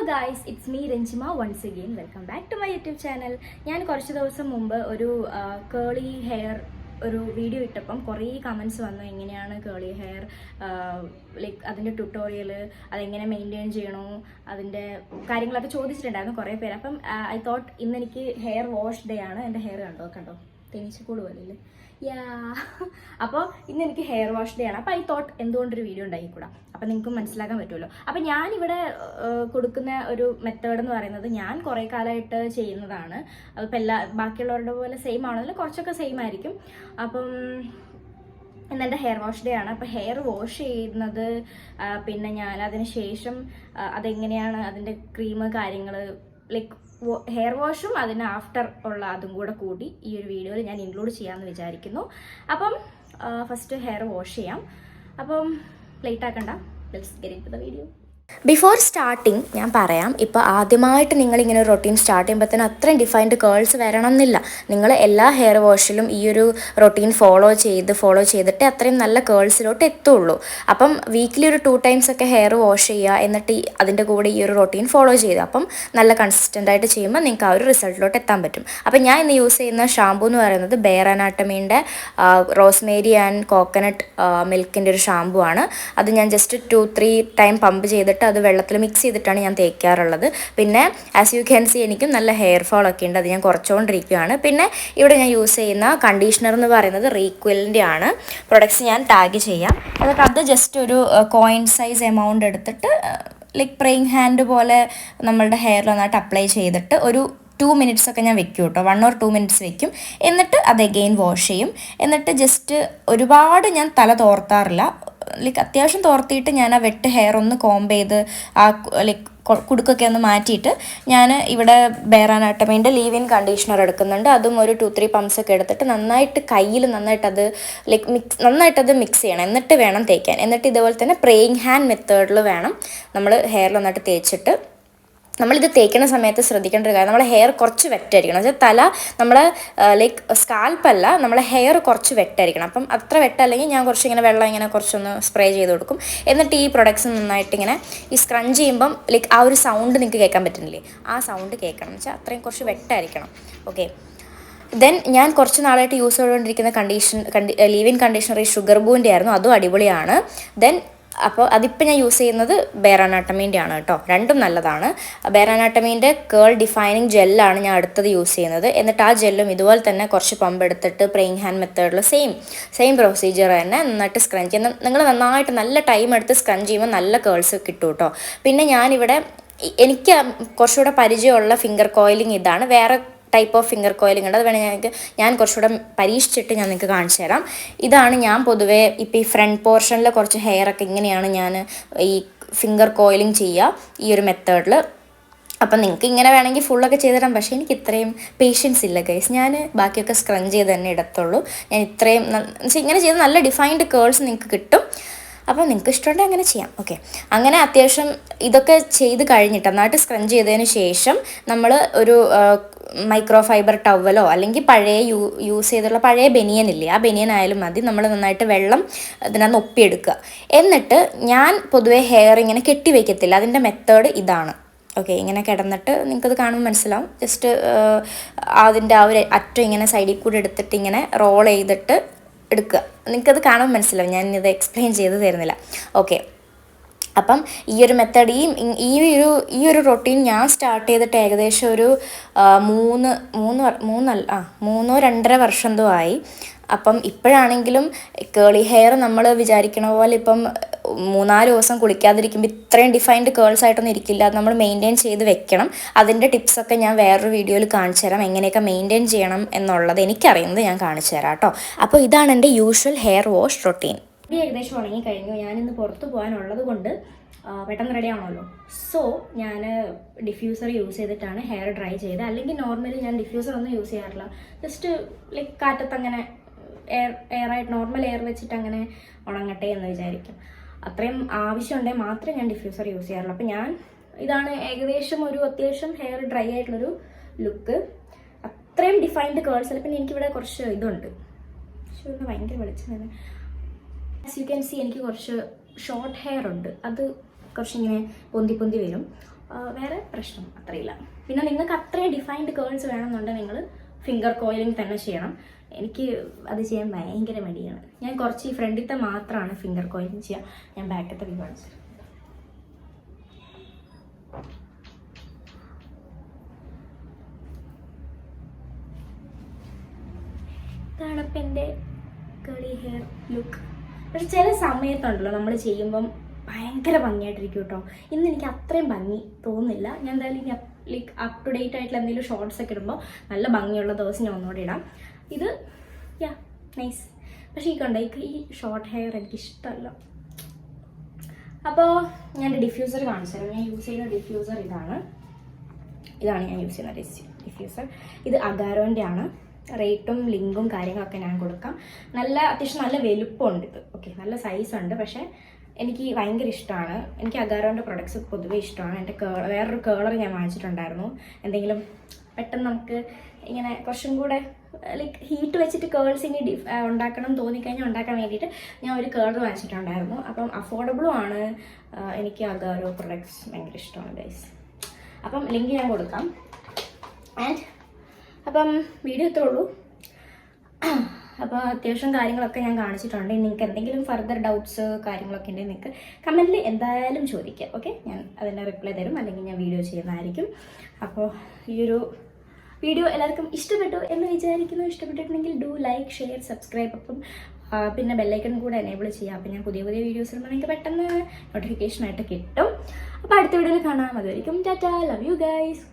Guys, it's me Ranjima once again. Welcome back to my YouTube channel. ഞാൻ കുറച്ച് ദിവസം മുമ്പ് ഒരു കേളി ഹെയർ ഒരു വീഡിയോ ഇട്ടപ്പം കുറേ കമൻറ്റ്സ് വന്നു. എങ്ങനെയാണ് കേളി ഹെയർ ലൈക്ക് അതിൻ്റെ ട്യൂട്ടോറിയൽ, അതെങ്ങനെ മെയിൻറ്റെയിൻ ചെയ്യണോ, അതിൻ്റെ കാര്യങ്ങളൊക്കെ ചോദിച്ചിട്ടുണ്ടായിരുന്നു കുറേ പേര്. അപ്പം ഐ തോട്ട് ഇന്ന് എനിക്ക് ഹെയർ വാഷ് ഡേ ആണ്. എൻ്റെ ഹെയർ കണ്ടോ തേനീച്ചക്കൂട് പോലെയല്ലേ. അപ്പോൾ ഇന്ന് എനിക്ക് ഹെയർ വാഷ് ഡേ ആണ്. അപ്പോൾ ഐ തോട്ട് എന്തുകൊണ്ടൊരു വീഡിയോ ഉണ്ടായിക്കൂടാ, അപ്പം നിങ്ങൾക്കും മനസ്സിലാക്കാൻ പറ്റുമല്ലോ. അപ്പം ഞാനിവിടെ കൊടുക്കുന്ന ഒരു മെത്തേഡ് എന്ന് പറയുന്നത് ഞാൻ കുറേ കാലമായിട്ട് ചെയ്യുന്നതാണ്. അതിപ്പോൾ ബാക്കിയുള്ളവരുടെ പോലെ സെയിം ആണെങ്കിലും കുറച്ചൊക്കെ സെയിം ആയിരിക്കും. അപ്പം ഇന്നെൻ്റെ ഹെയർ വാഷ് ഡേ ആണ്. അപ്പോൾ ഹെയർ വാഷ് ചെയ്യുന്നത്, പിന്നെ ഞാൻ അതിന് ശേഷം അതെങ്ങനെയാണ് അതിൻ്റെ ക്രീം കാര്യങ്ങൾ, ലൈക്ക് ഹെയർ വാഷും അതിന് ആഫ്റ്റർ ഉള്ള അതും കൂടെ കൂടി ഈ ഒരു വീഡിയോയിൽ ഞാൻ ഇൻക്ലൂഡ് ചെയ്യാമെന്ന് വിചാരിക്കുന്നു. അപ്പം ഫസ്റ്റ് ഹെയർ വാഷ് ചെയ്യാം. അപ്പം ലേറ്റ് ആക്കണ്ട, let's get into the video. Before starting ഞാൻ പറയാം, ഇപ്പോൾ ആദ്യമായിട്ട് നിങ്ങളിങ്ങനെ ഒരു റൊട്ടീൻ സ്റ്റാർട്ട് ചെയ്യുമ്പോഴത്തേനും അത്രയും ഡിഫൈൻഡ് കേൾസ് വരണം എന്നില്ല. നിങ്ങൾ എല്ലാ ഹെയർ വാഷിലും ഈ ഒരു റൊട്ടീൻ ഫോളോ ചെയ്തിട്ട് അത്രയും നല്ല കേൾസിലോട്ട് എത്തുള്ളൂ. അപ്പം വീക്കിലി ഒരു 2 times ഒക്കെ ഹെയർ വാഷ് ചെയ്യുക, എന്നിട്ട് അതിൻ്റെ കൂടെ ഈ ഒരു റൊട്ടീൻ ഫോളോ ചെയ്യുക. അപ്പം നല്ല കൺസിസ്റ്റൻ്റ് ആയിട്ട് ചെയ്യുമ്പോൾ നിങ്ങൾക്ക് ആ ഒരു റിസൾട്ടിലോട്ട് എത്താൻ പറ്റും. അപ്പം ഞാൻ ഇന്ന് യൂസ് ചെയ്യുന്ന ഷാമ്പൂ എന്ന് പറയുന്നത് ബെയർ അനാട്ടമീൻ്റെ റോസ്മേരി ആൻഡ് കോക്കനട്ട് മിൽക്കിൻ്റെ ഒരു ഷാമ്പൂ ആണ്. അത് ഞാൻ ജസ്റ്റ് 2-3 ടൈം പമ്പ് ചെയ്തിട്ട് അത് വെള്ളത്തിൽ മിക്സ് ചെയ്തിട്ടാണ് ഞാൻ തേക്കാറുള്ളത്. പിന്നെ ആസ് യു ക്യാൻ സി എനിക്കും നല്ല ഹെയർ ഫോൾ ഒക്കെ ഉണ്ട്, അത് ഞാൻ കുറച്ചുകൊണ്ടിരിക്കുകയാണ്. പിന്നെ ഇവിടെ ഞാൻ യൂസ് ചെയ്യുന്ന കണ്ടീഷണർ എന്ന് പറയുന്നത് റീക്വലിൻ്റെ ആണ്. പ്രൊഡക്ട്സ് ഞാൻ ടാഗ് ചെയ്യാം. എന്നിട്ട് അത് ജസ്റ്റ് ഒരു കോയിൻ സൈസ് എമൗണ്ട് എടുത്തിട്ട് ലൈക്ക് പ്രേയിങ് ഹാൻഡ് പോലെ നമ്മളുടെ ഹെയറിൽ നന്നായിട്ട് അപ്ലൈ ചെയ്തിട്ട് ഒരു 2 minutes ഒക്കെ ഞാൻ വെക്കും കേട്ടോ. 1 or 2 minutes വെക്കും. എന്നിട്ട് അത് അഗെയിൻ വാഷ് ചെയ്യും. എന്നിട്ട് ജസ്റ്റ് ഒരുപാട് ഞാൻ തല തോർത്താറില്ല, ലൈക്ക് അത്യാവശ്യം തോർത്തിയിട്ട് ഞാൻ ആ വെട്ട് ഹെയർ ഒന്ന് കോംബ് ചെയ്ത് ആ ലൈക്ക് കുടുക്കൊക്കെ ഒന്ന് മാറ്റിയിട്ട് ഞാൻ ഇവിടെ ബെയർ അനാട്ടമീൻ്റെ ലീവ് ഇൻ കണ്ടീഷണർ എടുക്കുന്നുണ്ട്. അതും ഒരു 2-3 pumps ഒക്കെ എടുത്തിട്ട് നന്നായിട്ട് കയ്യിൽ നന്നായിട്ടത് നന്നായിട്ടത് മിക്സ് ചെയ്യണം. എന്നിട്ട് വേണം തേക്കാൻ. എന്നിട്ട് ഇതുപോലെ തന്നെ പ്രേയിങ് ഹാൻഡ് മെത്തേഡിൽ വേണം നമ്മൾ ഹെയറിൽ നന്നായിട്ട് തേച്ചിട്ട്. നമ്മളിത് തേക്കുന്ന സമയത്ത് ശ്രദ്ധിക്കേണ്ട ഒരു കാര്യം, നമ്മളെ ഹെയർ കുറച്ച് വെറ്റായിരിക്കണം. വെച്ചാൽ തല നമ്മളെ ലൈക്ക് സ്കാൽപ്പല്ല, നമ്മളെ ഹെയർ കുറച്ച് വെറ്റായിരിക്കണം. അപ്പം അത്ര വെട്ടല്ലെങ്കിൽ ഞാൻ കുറച്ച് ഇങ്ങനെ വെള്ളം ഇങ്ങനെ കുറച്ചൊന്ന് സ്പ്രേ ചെയ്ത് കൊടുക്കും. എന്നിട്ട് ഈ പ്രൊഡക്ട്സ് നന്നായിട്ട് ഇങ്ങനെ ഈ സ്ക്രഞ്ച് ചെയ്യുമ്പം ലൈക്ക് ആ ഒരു സൗണ്ട് നിങ്ങൾക്ക് കേൾക്കാൻ പറ്റുന്നില്ലേ, ആ സൗണ്ട് കേൾക്കണം. വെച്ചാൽ അത്രയും കുറച്ച് വെട്ടായിരിക്കണം. ഓക്കെ, ദെൻ ഞാൻ കുറച്ച് നാളായിട്ട് യൂസ് ചെയ്തുകൊണ്ടിരിക്കുന്ന ലീവ് ഇൻ കണ്ടീഷണർ ഈ ഷുഗർ ബൂൻ്റെ ആയിരുന്നു. അതും അടിപൊളിയാണ്. ദെൻ അപ്പോൾ അതിപ്പോൾ ഞാൻ യൂസ് ചെയ്യുന്നത് ബെയർ അനാട്ടമീൻ്റെ ആണ് കേട്ടോ. രണ്ടും നല്ലതാണ്. ബെയർ അനാട്ടമീൻ്റെ കേൾ ഡിഫൈനിങ് ജെല്ലാണ് ഞാൻ അടുത്തത് യൂസ് ചെയ്യുന്നത്. എന്നിട്ട് ആ ജെല്ലും ഇതുപോലെ തന്നെ കുറച്ച് പമ്പ് എടുത്തിട്ട് പ്രേയിങ് ഹാൻഡ് മെത്തേഡിൽ സെയിം പ്രൊസീജിയർ തന്നെ നന്നായിട്ട് സ്ക്രഞ്ച് ചെയ്യുന്ന. നിങ്ങൾ നന്നായിട്ട് നല്ല ടൈം എടുത്ത് സ്ക്രഞ്ച് ചെയ്യുമ്പോൾ നല്ല കേൾസ് കിട്ടും കേട്ടോ. പിന്നെ ഞാനിവിടെ എനിക്ക് കുറച്ചുകൂടെ പരിചയമുള്ള ഫിംഗർ കോയിലിംഗ് ഇതാണ്. വേറെ ടൈപ്പ് ഓഫ് ഫിംഗർ കോയിലിംഗ് ഉണ്ട്, അത് വേണമെങ്കിൽ ഞാൻ കുറച്ചുകൂടെ പരീക്ഷിച്ചിട്ട് ഞാൻ നിങ്ങൾക്ക് കാണിച്ചു തരാം. ഇതാണ് ഞാൻ പൊതുവേ ഇപ്പോൾ ഈ ഫ്രണ്ട് പോർഷനിൽ കുറച്ച് ഹെയറൊക്കെ ഇങ്ങനെയാണ് ഞാൻ ഈ ഫിംഗർ കോയിലിംഗ് ചെയ്യുക ഈ ഒരു മെത്തേഡിൽ. അപ്പം നിങ്ങൾക്ക് ഇങ്ങനെ വേണമെങ്കിൽ ഫുള്ളൊക്കെ ചെയ്തിടാം. പക്ഷേ എനിക്ക് ഇത്രയും പേഷ്യൻസ് ഇല്ല ഗൈസ്. ഞാൻ ബാക്കിയൊക്കെ സ്ക്രഞ്ച് ചെയ്ത് തന്നെ ഇടത്തുള്ളൂ. ഞാൻ ഇത്രയും ഇങ്ങനെ ചെയ്ത് നല്ല ഡിഫൈൻഡ് കേൾസ് നിങ്ങൾക്ക് കിട്ടും. അപ്പോൾ നിങ്ങൾക്ക് ഇഷ്ടമുണ്ടെങ്കിൽ അങ്ങനെ ചെയ്യാം. ഓക്കെ, അങ്ങനെ അത്യാവശ്യം ഇതൊക്കെ ചെയ്ത് കഴിഞ്ഞിട്ട് നന്നായിട്ട് സ്ക്രഞ്ച് ചെയ്തതിന് ശേഷം നമ്മൾ ഒരു മൈക്രോ ഫൈബർ ടവലോ അല്ലെങ്കിൽ പഴയ യൂസ് ചെയ്തുള്ള പഴയ ബനിയനില്ലേ, ആ ബനിയൻ ആയാലും മതി. നമ്മൾ നന്നായിട്ട് വെള്ളം ഇതിനകത്ത് ഒപ്പിയെടുക്കുക. എന്നിട്ട് ഞാൻ പൊതുവേ ഹെയർ ഇങ്ങനെ കെട്ടി വയ്ക്കത്തില്ല. അതിൻ്റെ മെത്തേഡ് ഇതാണ്. ഓക്കെ, ഇങ്ങനെ കിടന്നിട്ട് നിങ്ങൾക്കത് കാണുമ്പോൾ മനസ്സിലാവും. ജസ്റ്റ് അതിൻ്റെ ആ ഒരു അറ്റം ഇങ്ങനെ സൈഡിൽ കൂടെ എടുത്തിട്ട് ഇങ്ങനെ റോൾ ചെയ്തിട്ട് എടുക്കുക. നിങ്ങൾക്കത് കാണുമ്പോൾ മനസ്സിലാവും, ഞാനിത് എക്സ്പ്ലെയിൻ ചെയ്ത് തരുന്നില്ല. ഓക്കെ, അപ്പം ഈ ഒരു മെത്തേഡ് ഈ ഒരു റൊട്ടീൻ ഞാൻ സ്റ്റാർട്ട് ചെയ്തിട്ട് ഏകദേശം ഒരു 3-2.5 വർഷം എന്തോ ആയി. അപ്പം ഇപ്പോഴാണെങ്കിലും കേളി ഹെയർ നമ്മൾ വിചാരിക്കണ പോലെ ഇപ്പം 3-4 ദിവസം കുളിക്കാതിരിക്കുമ്പോൾ ഇത്രയും ഡിഫൈൻഡ് കേൾസ് ആയിട്ടൊന്നും ഇരിക്കില്ല. അത് നമ്മൾ മെയിൻറ്റെയിൻ ചെയ്ത് വെക്കണം. അതിൻ്റെ ടിപ്സൊക്കെ ഞാൻ വേറൊരു വീഡിയോയിൽ കാണിച്ചു തരാം, എങ്ങനെയൊക്കെ മെയിൻറ്റെയിൻ ചെയ്യണം എന്നുള്ളത് എനിക്കറിയുന്നത് ഞാൻ കാണിച്ചു തരാം കേട്ടോ. അപ്പോൾ ഇതാണ് എൻ്റെ യൂഷ്വൽ ഹെയർ വാഷ് റൊട്ടീൻ. ഏകദേശം ഉണങ്ങി കഴിഞ്ഞു. ഞാനിന്ന് പുറത്ത് പോകാനുള്ളത് കൊണ്ട് പെട്ടെന്ന് റെഡി ആണല്ലോ. സോ ഞാൻ ഡിഫ്യൂസർ യൂസ് ചെയ്തിട്ടാണ് ഹെയർ ഡ്രൈ ചെയ്തത്. അല്ലെങ്കിൽ നോർമലി ഞാൻ ഡിഫ്യൂസർ ഒന്നും യൂസ് ചെയ്യാറില്ല. ജസ്റ്റ് ലൈക്ക് കാറ്റത്ത് അങ്ങനെ എയറായിട്ട് നോർമൽ എയർ വെച്ചിട്ട് അങ്ങനെ ഉണങ്ങട്ടെ എന്ന് വിചാരിക്കും. അത്രയും ആവശ്യമുണ്ടെങ്കിൽ മാത്രമേ ഞാൻ ഡിഫ്യൂസർ യൂസ് ചെയ്യാറുള്ളൂ. അപ്പോൾ ഞാൻ ഇതാണ് ഏകദേശം ഒരു അത്യാവശ്യം ഹെയർ ഡ്രൈ ആയിട്ടുള്ളൊരു ലുക്ക്. അത്രയും ഡിഫൈൻഡ് കേൾസ് അല്ല. പിന്നെ എനിക്കിവിടെ കുറച്ച് ഇതുണ്ട്, ഭയങ്കര വെളിച്ചം. ആസ് യു ക്യാൻ സി എനിക്ക് കുറച്ച് ഷോർട്ട് ഹെയർ ഉണ്ട്. അത് കുറച്ചിങ്ങനെ പൊന്തി വരും. വേറെ പ്രശ്നം അത്രയില്ല. പിന്നെ നിങ്ങൾക്ക് അത്രയും ഡിഫൈൻഡ് കേൾസ് വേണമെന്നുണ്ടെങ്കിൽ നിങ്ങൾ ഫിംഗർ കോയിലിംഗ് തന്നെ ചെയ്യണം. എനിക്ക് അത് ചെയ്യാൻ ഭയങ്കര മടിയാണ്. ഞാൻ കുറച്ച് ഈ ഫ്രണ്ടിലത്തെ മാത്രമാണ് ഫിംഗർ കോയിലിംഗ് ചെയ്യുക. ഞാൻ ബാക്കത്തെ വ്യൂ കാണിച്ചു. ഇതാണ് ഇപ്പം എൻ്റെ കേളി ഹെയർ ലുക്ക്. പക്ഷെ ചില സമയത്തുണ്ടല്ലോ നമ്മൾ ചെയ്യുമ്പം ഭയങ്കര ഭംഗിയായിട്ടിരിക്കും കേട്ടോ. ഇന്ന് എനിക്ക് അത്രയും ഭംഗി തോന്നുന്നില്ല. ഞാൻ എന്തായാലും ഇനി ലൈക്ക് അപ്പ് ടു ഡേറ്റ് ആയിട്ടുള്ള എന്തെങ്കിലും ഷോർട്സ് ഒക്കെ ഇടുമ്പോൾ നല്ല ഭംഗിയുള്ള ദിവസം ഞാൻ ഒന്നുകൂടെ ഇടാം. ഇത് യാ നൈസ്. പക്ഷേ ഈ കണ്ടോ ഈ ഷോർട്ട് ഹെയർ എനിക്കിഷ്ടമല്ല. അപ്പോൾ ഞാൻ ഡിഫ്യൂസർ കാണിച്ചു തരാം. ഞാൻ യൂസ് ചെയ്യുന്ന ഡിഫ്യൂസർ ഇതാണ് ഞാൻ യൂസ് ചെയ്യുന്ന ഡിഫ്യൂസർ. ഇത് അഗാരോൻ്റെ ആണ്. റേറ്റും ലിങ്കും കാര്യങ്ങളൊക്കെ ഞാൻ കൊടുക്കാം. അത്യാവശ്യം നല്ല വലുപ്പമുണ്ട് ഇത്. ഓക്കെ, നല്ല സൈസ് ഉണ്ട്. പക്ഷേ എനിക്ക് ഭയങ്കര ഇഷ്ടമാണ്. എനിക്ക് അഗാരോൻ്റെ പ്രൊഡക്ട്സ് പൊതുവേ ഇഷ്ടമാണ്. എൻ്റെ വേറൊരു കേളർ ഞാൻ വാങ്ങിച്ചിട്ടുണ്ടായിരുന്നു. എന്തെങ്കിലും പെട്ടെന്ന് നമുക്ക് ഇങ്ങനെ കുറച്ചും കൂടെ ലൈക്ക് ഹീറ്റ് വെച്ചിട്ട് കേൾസ് ഇനി ഉണ്ടാക്കണം തോന്നിക്കഴിഞ്ഞാൽ ഉണ്ടാക്കാൻ വേണ്ടിയിട്ട് ഞാൻ ഒരു കേളർ വാങ്ങിച്ചിട്ടുണ്ടായിരുന്നു. അപ്പം അഫോർഡബിളും ആണ്. എനിക്ക് അഗാരോ പ്രൊഡക്ട്സ് ഭയങ്കര ഇഷ്ടമാണ് ഗൈസ്. അപ്പം ലിങ്ക് ഞാൻ കൊടുക്കാം. ആൻഡ് അപ്പം വീഡിയോ ഇത്രേ ഉള്ളൂ. അപ്പോൾ അത്യാവശ്യം കാര്യങ്ങളൊക്കെ ഞാൻ കാണിച്ചിട്ടുണ്ട്. നിങ്ങൾക്ക് എന്തെങ്കിലും ഫർദർ ഡൗട്ട്സ് കാര്യങ്ങളൊക്കെ ഉണ്ടെങ്കിൽ നിങ്ങൾക്ക് കമൻറ്റിൽ എന്തായാലും ചോദിക്കാം. ഓക്കെ, ഞാൻ അതിൻ്റെ റിപ്ലൈ തരും, അല്ലെങ്കിൽ ഞാൻ വീഡിയോ ചെയ്യുന്നതായിരിക്കും. അപ്പോൾ ഈ ഒരു വീഡിയോ എല്ലാവർക്കും ഇഷ്ടപ്പെട്ടു എന്ന് വിചാരിക്കുന്നു. ഇഷ്ടപ്പെട്ടിട്ടുണ്ടെങ്കിൽ ഡു ലൈക്ക്, ഷെയർ, സബ്സ്ക്രൈബ്. അപ്പം പിന്നെ ബെല്ലൈക്കൺ കൂടെ എനേബിൾ ചെയ്യാം. അപ്പം ഞാൻ പുതിയ വീഡിയോസ് ഇടുമ്പോൾ നിങ്ങൾക്ക് പെട്ടെന്ന് നോട്ടിഫിക്കേഷൻ ആയിട്ട് കിട്ടും. അപ്പോൾ അടുത്ത വീഡിയോയിൽ കാണാം. അതുവരെയും ടാറ്റാ, ലവ് യു ഗൈസ്.